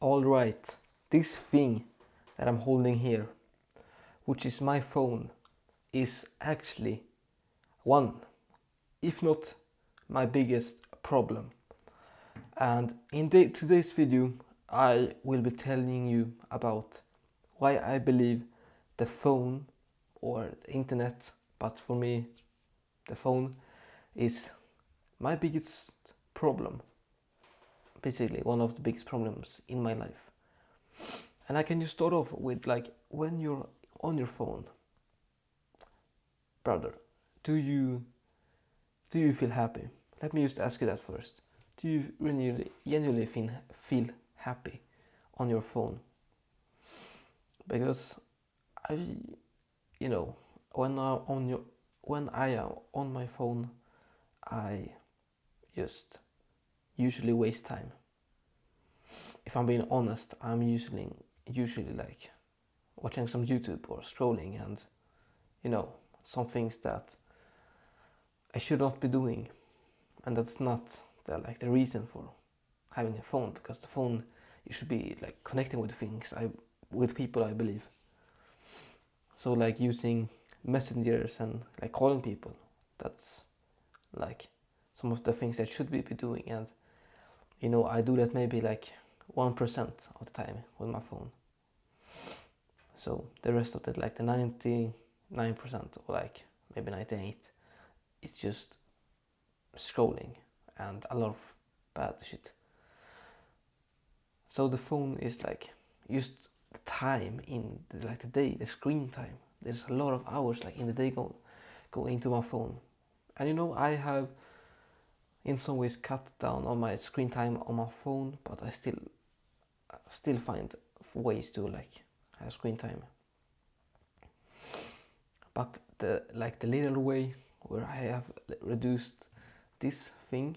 Alright, this thing that I'm holding here, which is my phone, is actually one, if not my biggest problem. And in today's video, I will be telling you about why I believe the phone or the internet, but for me, the phone is my biggest problem. Basically, one of the biggest problems in my life. And I can just start off with like when you're on your phone, brother, do you feel happy? Let me just ask you that first. Do you really genuinely feel happy on your phone? Because I, you know, when I am on my phone, I just usually waste time. If I'm being honest, I'm usually like watching some YouTube or scrolling, and some things that I should not be doing, and that's not the reason for having a phone, because the phone, you should be like connecting with with people, I believe. So like using messengers and like calling people, that's like some of the things I should be doing, and I do that maybe like 1% of the time with my phone. So the rest of it, like the 99%, or like maybe 98, it's just scrolling and a lot of bad shit. So the phone is like just the time in the day, the screen time. There's a lot of hours like in the day go into my phone. And I have in some ways cut down on my screen time on my phone, but I still find ways to like have screen time. But the little way where I have reduced this thing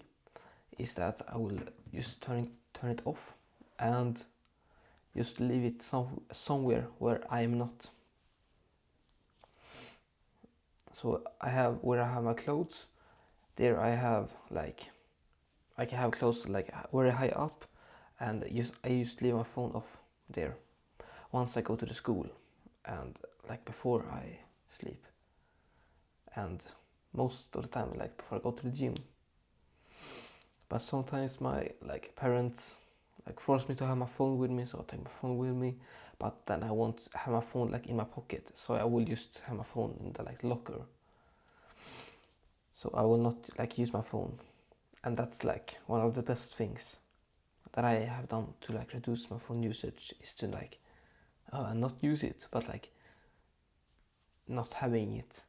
is that I will just turn it off and just leave it somewhere where I am not. So where I have my clothes, there I have I can have clothes like very high up, and I used to leave my phone off there once I go to the school and like before I sleep, and most of the time like before I go to the gym. But sometimes my like parents like force me to have my phone with me, so I take my phone with me. But then I won't have my phone like in my pocket, so I will just have my phone in the like locker. So I will not like use my phone, and that's like one of the best things that I have done to like reduce my phone usage, is to like not use it, but like not having it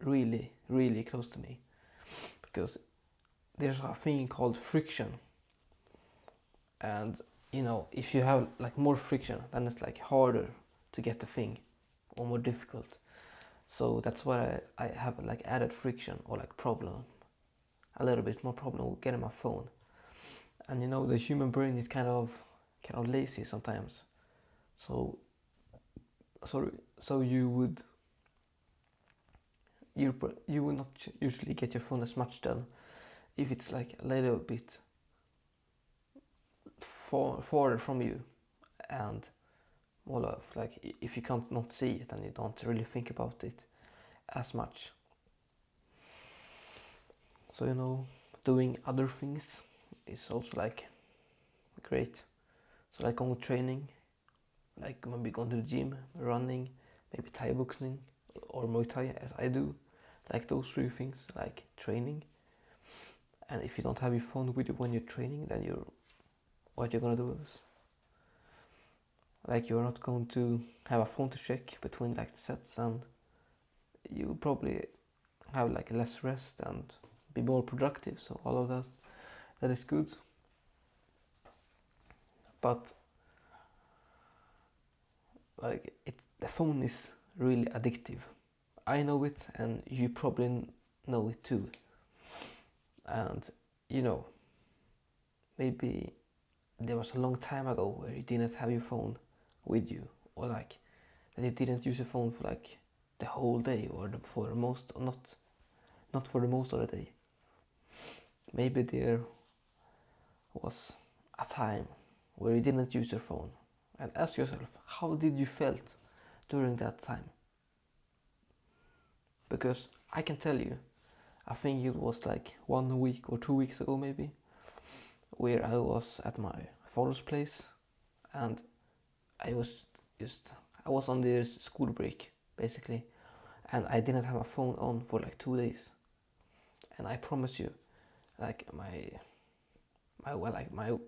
really really close to me, because there's a thing called friction, and if you have like more friction, then it's like harder to get the thing, or more difficult. So that's why I have like added friction, or like a little bit more problem with getting my phone. And the human brain is kind of lazy sometimes. So you would not usually get your phone as much done if it's like a little bit farther from you, and more of like if you can't not see it, and you don't really think about it as much. So doing other things is also like great. So like going training, like maybe going to the gym, running, maybe Thai boxing or Muay Thai, as I do. Like those three things, like training. And if you don't have your phone with you when you're training, then what you're gonna do is like you're not going to have a phone to check between like the sets, and you probably have like less rest and be more productive. So all of that is good. But like the phone is really addictive. I know it, and you probably know it too. And maybe there was a long time ago where you didn't have your phone with you, or like that you didn't use your phone for like the whole day, or for most, or not for the most of the day. Maybe there was a time where you didn't use your phone, and ask yourself, how did you felt during that time? Because I can tell you, I think it was like 1 week or 2 weeks ago maybe, where I was at my father's place, and I was I was on the school break basically, and I didn't have my phone on for like 2 days. And I promise you, like my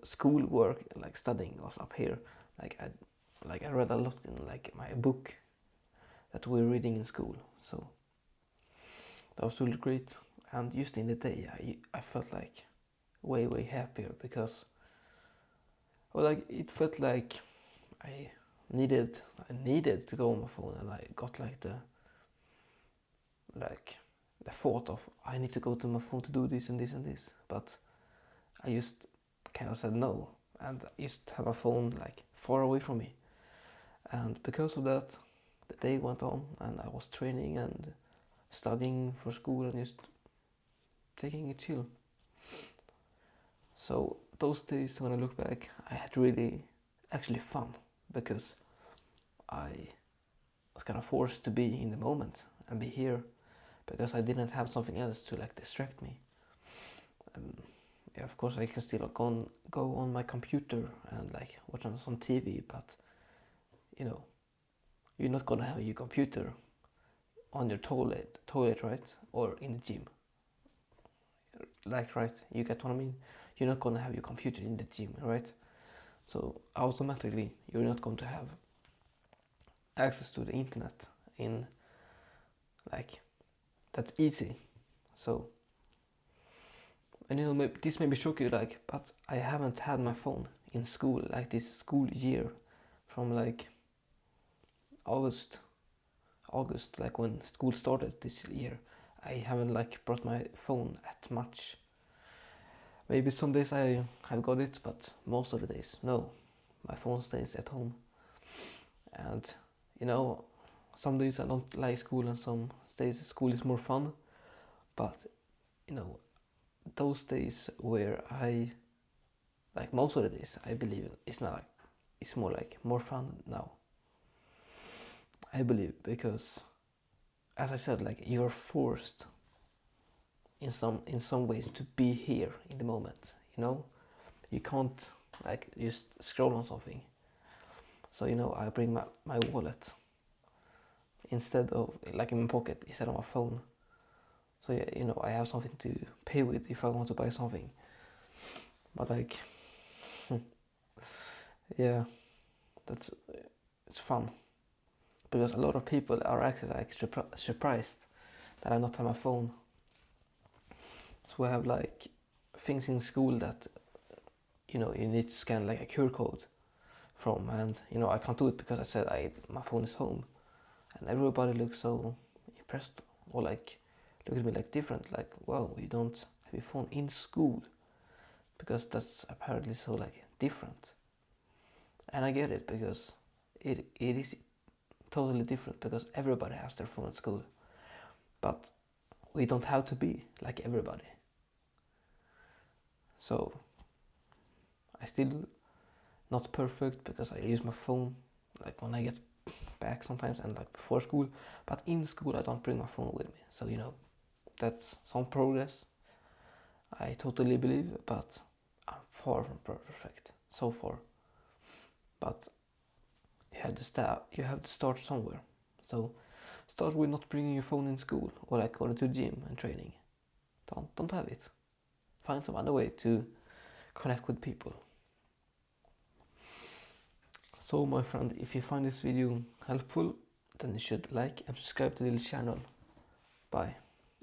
school work, like studying, was up here. I read a lot in like my book that we were reading in school, so that was really great. And just in the day, I felt like way happier, because, well, like it felt like I needed to go on my phone, and I got like the thought of, I need to go to my phone to do this and this and this, but I just kind of said no, and I used to have my phone like far away from me. And because of that, the day went on, and I was training and studying for school and just taking it chill. So those days, when I look back, I had really actually fun, because I was kind of forced to be in the moment and be here, because I didn't have something else to like distract me. Yeah, of course I can still go on my computer and like watch on some TV, but you know, you're not gonna have your computer on your toilet, right? Or in the gym. Like, right? You get what I mean? You're not gonna have your computer in the gym, right? So automatically you're not going to have access to the internet in like that easy. So, and this may be shocking, like, but I haven't had my phone in school like this school year, from like August, like when school started this year. I haven't like brought my phone at much. Maybe some days I have got it, but most of the days, no. My phone stays at home. And, you know, some days I don't like school, and some days school is more fun. But, you know, those days where like most of the days, I believe it's not like, it's more like more fun now. I believe, because, as I said, like you're forced in some ways to be here in the moment. You know, you can't like just scroll on something. So I bring my wallet instead of like in my pocket instead of my phone. So yeah, I have something to pay with if I want to buy something. But like, yeah, that's it's fun, because a lot of people are actually like surprised that I not have my phone. So I have like things in school that you need to scan like a QR code from, and I can't do it because I said my phone is home, and everybody looks so impressed, or like look at me like different, like, wow, you don't have your phone in school, because that's apparently so like different. And I get it, because it is totally different, because everybody has their phone at school, but we don't have to be like everybody. So I still not perfect, because I use my phone like when I get back sometimes, and like before school, but in school I don't bring my phone with me. So that's some progress, I totally believe, but I'm far from perfect so far. But you have to start somewhere. So start with not bringing your phone in school, or like going to the gym and training. Don't have it. Find some other way to connect with people. So my friend, if you find this video helpful, then you should like and subscribe to the channel. Bye.